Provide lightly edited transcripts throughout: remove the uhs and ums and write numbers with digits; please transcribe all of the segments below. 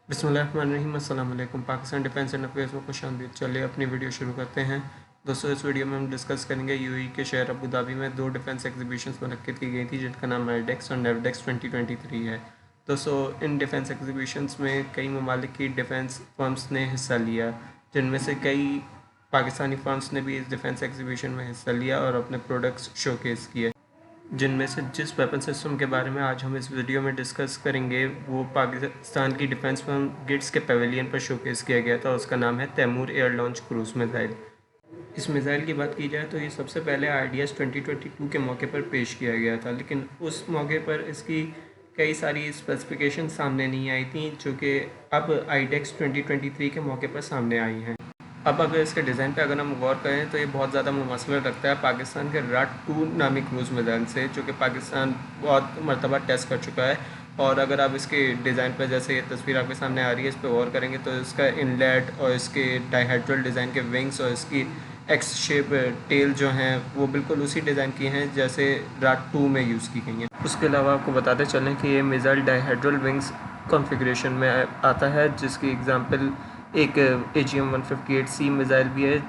बिस्मिल्लाहिर्रहमानिर्रहीम। अस्सलाम वालेकुम। पाकिस्तान डिफेंस एंड अफेयर्स में खुशामदीद। चलिए अपनी वीडियो शुरू करते हैं। दोस्तों, इस वीडियो में हम डिस्कस करेंगे यूएई के शहर अबू धाबी में दो डिफेंस एग्जीबिशंस मुनक्किद की गई थी जिनका नाम आईडेक्स और नेवडेक्स 2023 है। दोस्तों, इन डिफेंस एग्जीबिशंस में कई ममालिक की डिफेंस फर्म्स ने हिस्सा लिया, जिनमें से कई पाकिस्तानी फर्म्स ने भी इस डिफेंस एग्जीबिशन में हिस्सा लिया और अपने प्रोडक्ट्स शोकेस किए। जिनमें से जिस वेपन सिस्टम के बारे में आज हम इस वीडियो में डिस्कस करेंगे वो पाकिस्तान की डिफेंस फर्म गिट्स के पेवेलियन पर शोकेस किया गया था। उसका नाम है Taimur air launch cruise missile. इस मिसाइल की बात की जाए तो ये सबसे पहले IDS 2022 के मौके पर पेश किया गया था, लेकिन उस मौके पर इसकी कई सारी स्पेसिफिकेशन सामने नहीं आई थी जो कि अब आईडेक्स 2023 के मौके पर सामने आई हैं। अब अगर इसके डिज़ाइन पे अगर हम गौर करें तो ये बहुत ज़्यादा मुमासलत रखता है पाकिस्तान के RAT-2 नामी क्रूज़ मिसाइल से, जो कि पाकिस्तान बहुत मरतबा टेस्ट कर चुका है। और अगर आप इसके डिज़ाइन पर, जैसे ये तस्वीर आपके सामने आ रही है, इस पर गौर करेंगे तो इसका इनलेट और इसके डाइहेड्रल डिज़ाइन के विंग्स और इसकी एक्स शेप टेल जो हैं वो बिल्कुल उसी डिज़ाइन की हैं जैसे RAT-2 में यूज़ की गई हैं। उसके अलावा आपको बताते चलें कि ये मिसाइल डाइहेड्रल विंग्स कॉन्फ़िगरेशन में आता है, जिसकी एग्जांपल एक AGM-158C मिसाइल भी है।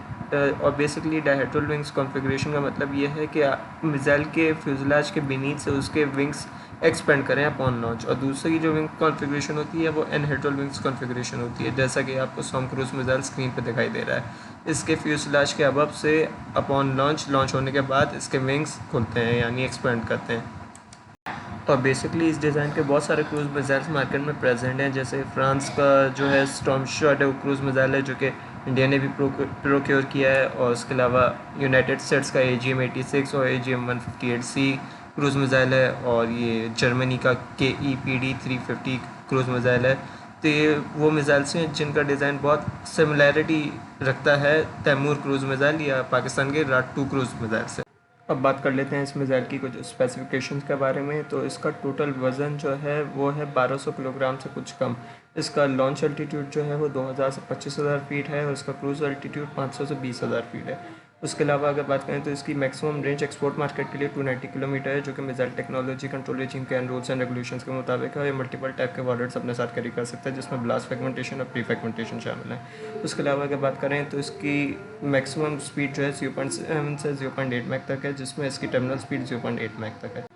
और बेसिकली डायहेड्रल विंग्स कॉन्फ़िगरेशन का मतलब ये है कि मिसाइल के फ्यूज़लेज के बीनीथ से उसके विंग्स एक्सपेंड करें अपॉन लॉन्च। और दूसरी जो विंग कॉन्फ़िगरेशन होती है वो एनहेड्रल विंग्स कॉन्फ़िगरेशन होती है, जैसा कि आपको स्टॉर्म क्रूज़ मिसाइल स्क्रीन पर दिखाई दे रहा है। इसके फ्यूज़लेज के अबव से अपॉन लॉन्च होने के बाद इसके विंग्स खुलते हैं, यानी एक्सपेंड करते हैं। और बेसिकली इस डिज़ाइन के बहुत सारे क्रूज़ मिसाइल्स मार्केट में प्रेजेंट हैं, जैसे फ्रांस का जो है स्टॉर्म शैडो क्रूज़ मिसाइल है जो कि इंडिया ने भी प्रोक्योर किया है। और उसके अलावा यूनाइटेड स्टेट्स का AGM-86 और AGM-158C क्रूज़ मिसाइल है। और ये जर्मनी का KEPD 350 क्रूज़ मिसाइल है। तो ये वो मिसाइल्स हैं जिनका डिज़ाइन बहुत सिमिलैरिटी रखता है तैमूर क्रूज़ मिसाइल या पाकिस्तान के RAT-2 क्रूज़ मिसाइल से। अब बात कर लेते हैं इस मिसाइल की कुछ स्पेसिफिकेशंस के बारे में। तो इसका टोटल वज़न जो है वो है 1200 किलोग्राम से कुछ कम। इसका लॉन्च अल्टीट्यूड जो है वो 2000 से 25,000 फीट है और इसका क्रूज़ अल्टीट्यूड 500 से 20,000 फीट है। उसके अलावा अगर बात करें तो इसकी मैक्सिमम रेंज एक्सपोर्ट मार्केट के लिए 290 किलोमीटर है, जो कि मिसाइल टेक्नोलॉजी कंट्रोल रेजिम के रूल्स एंड रेगुलेशंस के मुताबिक है। ये मल्टीपल टाइप के वार्डर्स अपने साथ कैरी कर सकता है, जिसमें ब्लास्ट फ्रेगमेंटेशन और प्री फ्रेगमेंटेशन शामिल है। उसके अलावा अगर बात करें तो इसकी मैक्सिमम स्पीड जो है 0.7 से 0.8 मैक तक है, जिसमें इसकी टर्मिनल स्पीड 0.8 मैक तक है।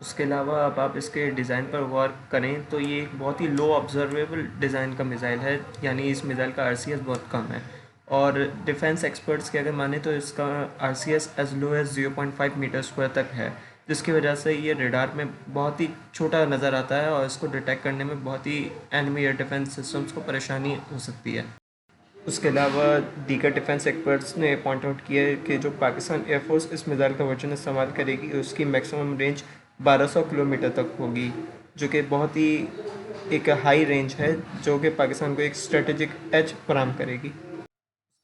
उसके अलावा अब आप इसके डिज़ाइन पर गौर करें तो ये एक बहुत ही लो ऑब्जर्वेबल डिज़ाइन का मिसाइल है, यानी इस मिसाइल का RCS बहुत कम है। और डिफेंस एक्सपर्ट्स के अगर माने तो इसका RCS as low as 0.5 meter square तक है, जिसकी वजह से ये रेडार में बहुत ही छोटा नज़र आता है और इसको डिटेक्ट करने में बहुत ही एनिमी एयर डिफेंस सिस्टम्स को परेशानी हो सकती है। उसके अलावा दीगर डिफेंस एक्सपर्ट्स ने पॉइंट आउट किया है कि जो पाकिस्तान एयरफोर्स इस मिसाइल का वर्जन इस्तेमाल करेगी उसकी मैक्सिमम रेंज 1200 किलोमीटर तक होगी, जो कि बहुत ही एक हाई रेंज है, जो कि पाकिस्तान को एक स्ट्रेटेजिक एज फराहम करेगी।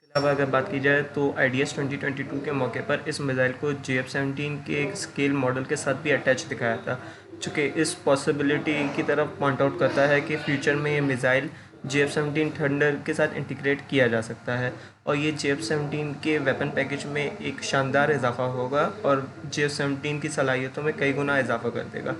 इसके अलावा अगर बात की जाए तो IDS 2022 के मौके पर इस मिसाइल को JF-17 के एक स्केल मॉडल के साथ भी अटैच दिखाया था, जो कि इस पॉसिबिलिटी की तरफ पॉइंट आउट करता है कि फ्यूचर में ये मिसाइल JF-17 थंडर के साथ इंटीग्रेट किया जा सकता है। और ये JF-17 के वेपन पैकेज में एक शानदार इजाफा होगा और JF-17 की सलाहियतों में कई गुना इजाफा कर देगा।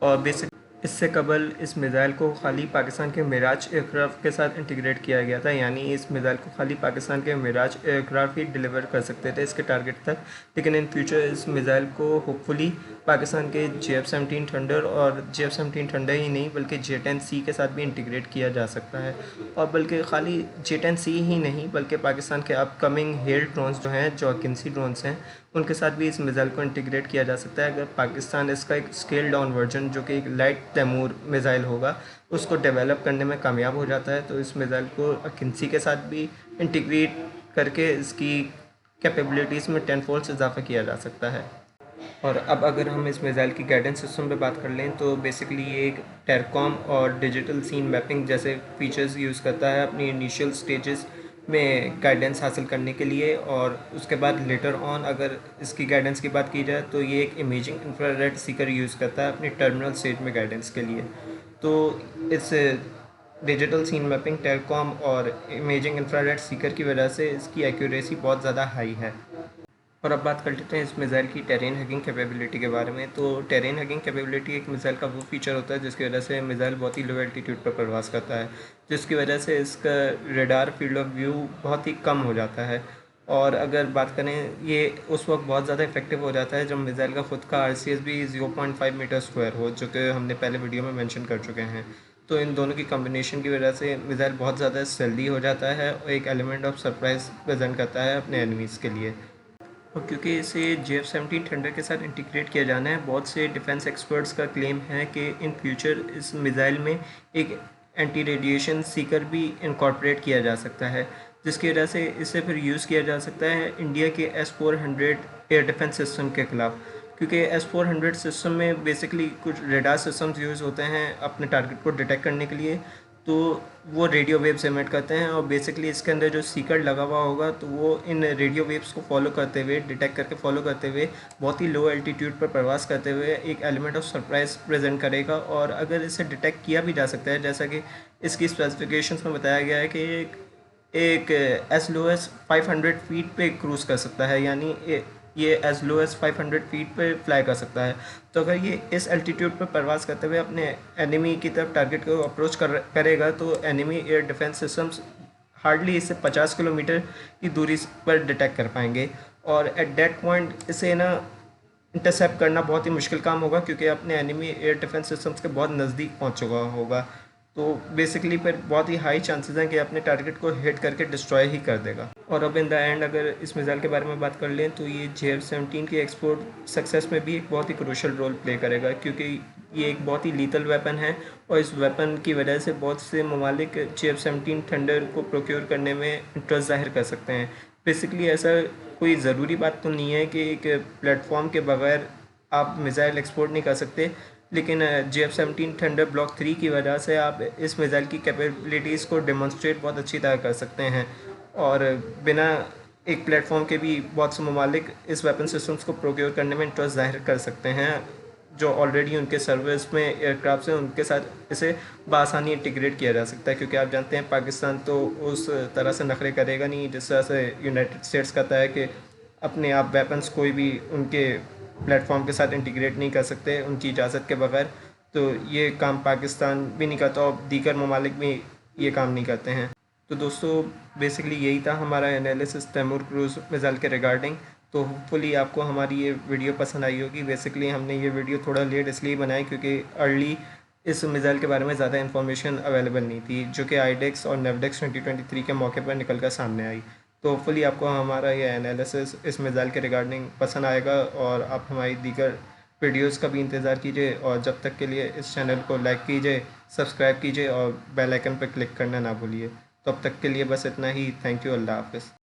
और बेसिक इससे कबल इस मिसाइल को खाली पाकिस्तान के मिराज एयरक्राफ्ट के साथ इंटीग्रेट किया गया था, यानी इस मिसाइल को खाली पाकिस्तान के मिराज एयरक्राफ्ट ही डिलीवर कर सकते थे इसके टारगेट तक। लेकिन इन फ्यूचर इस मिसाइल को होपफुली पाकिस्तान के JF-17 थंडर और JF-17 थंडर ही नहीं बल्कि J-10C के साथ भी इंटीग्रेट किया जा सकता है। और बल्कि खाली J-10C ही नहीं बल्कि पाकिस्तान के अपकमिंग हेल ड्रोन्स जो हैं, जो किन्सी ड्रोन्स हैं, उनके साथ भी इस मिसाइल को इंटीग्रेट किया जा सकता है अगर पाकिस्तान इसका एक स्केल डाउन वर्जन, जो कि एक लाइट तैमूर मिसाइल होगा, उसको डेवलप करने में कामयाब हो जाता है। तो इस मिसाइल को किन्सी के साथ भी इंटीग्रेट करके इसकी कैपेबिलिटीज़ में 10 फोल्ड्स इजाफा किया जा सकता है। और अब अगर हम इस मिसाइल की गाइडेंस सिस्टम पे बात कर लें तो बेसिकली ये एक टेरकॉम और डिजिटल सीन मैपिंग जैसे फीचर्स यूज़ करता है अपनी इनिशियल स्टेजेस में गाइडेंस हासिल करने के लिए। और उसके बाद लेटर ऑन अगर इसकी गाइडेंस की बात की जाए तो ये एक इमेजिंग इंफ्रारेड सीकर यूज़ करता है अपनी टर्मिनल स्टेज में गाइडेंस के लिए। तो इस डिजिटल सीन मैपिंग, टेरकॉम और इमेजिंग इंफ्रारेड सीकर की वजह से इसकी एक्यूरेसी बहुत ज़्यादा हाई है। और अब बात कर लेते हैं इस मिसाइल की टेरेन हगिंग कैपेबिलिटी के बारे में। तो टेरेन हगिंग कैपेबिलिटी एक मिसाइल का वो फीचर होता है जिसकी वजह से मिसाइल बहुत ही लो एल्टीट्यूड पर प्रवास करता है, जिसकी वजह से इसका रडार फील्ड ऑफ व्यू बहुत ही कम हो जाता है। और अगर बात करें, ये उस वक्त बहुत ज़्यादा इफेक्टिव हो जाता है जब मिसाइल का खुद का RCS भी 0.5 मीटर स्क्वायर हो, जो कि हमने पहले वीडियो में मेंशन कर चुके हैं। तो इन दोनों की कॉम्बिनेशन की वजह से मिसाइल बहुत ज़्यादा जल्दी हो जाता है और एक एलिमेंट ऑफ सरप्राइज प्रेजेंट करता है अपने एनिमीज़ के लिए। और क्योंकि इसे JF-17 थंडर के साथ इंटीग्रेट किया जाना है, बहुत से डिफेंस एक्सपर्ट्स का क्लेम है कि इन फ्यूचर इस मिसाइल में एक एंटी रेडिएशन सीकर भी इनकॉर्पोरेट किया जा सकता है, जिसकी वजह से इसे फिर यूज़ किया जा सकता है इंडिया के S-400 एयर डिफेंस सिस्टम के ख़िलाफ़। क्योंकि S-400 सिस्टम में बेसिकली कुछ रेडार सिस्टम्स यूज़ होते हैं अपने टारगेट को डिटेक्ट करने के लिए, तो वो रेडियो वेव्स एमिट करते हैं और बेसिकली इसके अंदर जो सीकर लगा हुआ होगा तो वो इन रेडियो वेव्स को फॉलो करते हुए, डिटेक्ट करके फॉलो करते हुए, बहुत ही लो एल्टीट्यूड पर प्रवास करते हुए एक एलिमेंट ऑफ सरप्राइज प्रेजेंट करेगा। और अगर इसे डिटेक्ट किया भी जा सकता है, जैसा कि इसकी स्पेसिफिकेशंस में बताया गया है कि एक एज लो एज 500 फीट पे क्रूज़ कर सकता है, यानी ये एज लो एज 500 फीट पे फ्लाई कर सकता है। तो अगर ये इस एल्टीट्यूड पर प्रवास करते हुए अपने एनिमी की तरफ टारगेट को अप्रोच करेगा तो enemy air defence systems hardly इसे 50 किलोमीटर की दूरी पर डिटेक्ट कर पाएंगे। और एट दैट पॉइंट इसे ना इंटरसेप्ट करना बहुत ही मुश्किल काम होगा, क्योंकि अपने एनिमी एयर डिफेंस सिस्टम्स के बहुत नज़दीक पहुंच चुका होगा। तो बेसिकली फिर बहुत ही हाई चांसेस हैं कि अपने टारगेट को हिट करके डिस्ट्रॉय ही कर देगा। और अब इन द एंड अगर इस मिसाइल के बारे में बात कर लें तो ये JF-17 की एक्सपोर्ट सक्सेस में भी एक बहुत ही क्रूशल रोल प्ले करेगा, क्योंकि ये एक बहुत ही लीथल वेपन है और इस वेपन की वजह से बहुत से ममालिक JF-17 थंडर को प्रोक्योर करने में इंटरेस्ट जाहिर कर सकते हैं। बेसिकली ऐसा कोई ज़रूरी बात तो नहीं है कि एक प्लेटफॉर्म के बगैर आप मिसाइल एक्सपोर्ट नहीं कर सकते, लेकिन JF-17 थंडर ब्लॉक 3 की वजह से आप इस मिसाइल की कैपेबिलिटीज़ को डेमोन्स्ट्रेट बहुत अच्छी तरह कर सकते हैं। और बिना एक प्लेटफॉर्म के भी बहुत से ममालिक इस वेपन सिस्टम्स को प्रोक्योर करने में इंटरेस्ट जाहिर कर सकते हैं, जो ऑलरेडी उनके सर्विस में एयरक्राफ्ट हैं उनके साथ इसे बआसानी इंटीग्रेट किया जा सकता है। क्योंकि आप जानते हैं पाकिस्तान तो उस तरह से नखरे करेगा नहीं जिस तरह से यूनाइटेड स्टेट्स करता है कि अपने आप वेपन्स कोई भी उनके प्लेटफॉर्म के साथ इंटीग्रेट नहीं कर सकते उनकी इजाज़त के बगैर। तो ये काम पाकिस्तान भी नहीं करता और दीगर ममालिक भी ये काम नहीं करते हैं। तो दोस्तों बेसिकली यही था हमारा एनालिसिस तैमूर क्रूज़ मिसाइल के रिगार्डिंग। तो होपफुली आपको हमारी ये वीडियो पसंद आई होगी। बेसिकली हमने ये वीडियो थोड़ा लेट इसलिए बनाई क्योंकि अर्ली इस मिसाइल के बारे में ज़्यादा इन्फॉर्मेशन अवेलेबल नहीं थी, जो कि आईडेक्स और नेवडेक्स 2023 के मौके पर निकल कर सामने आई। तो होपफुली आपको हमारा ये एनालिसिस इस मिसाइल के रिगार्डिंग पसंद आएगा और आप हमारी दीगर वीडियोस का भी इंतज़ार कीजिए। और जब तक के लिए इस चैनल को लाइक कीजिए, सब्सक्राइब कीजिए और बेल आइकन पर क्लिक करना ना भूलिए। तब तक के लिए बस इतना ही। Thank you. अल्लाह हाफ़िज़।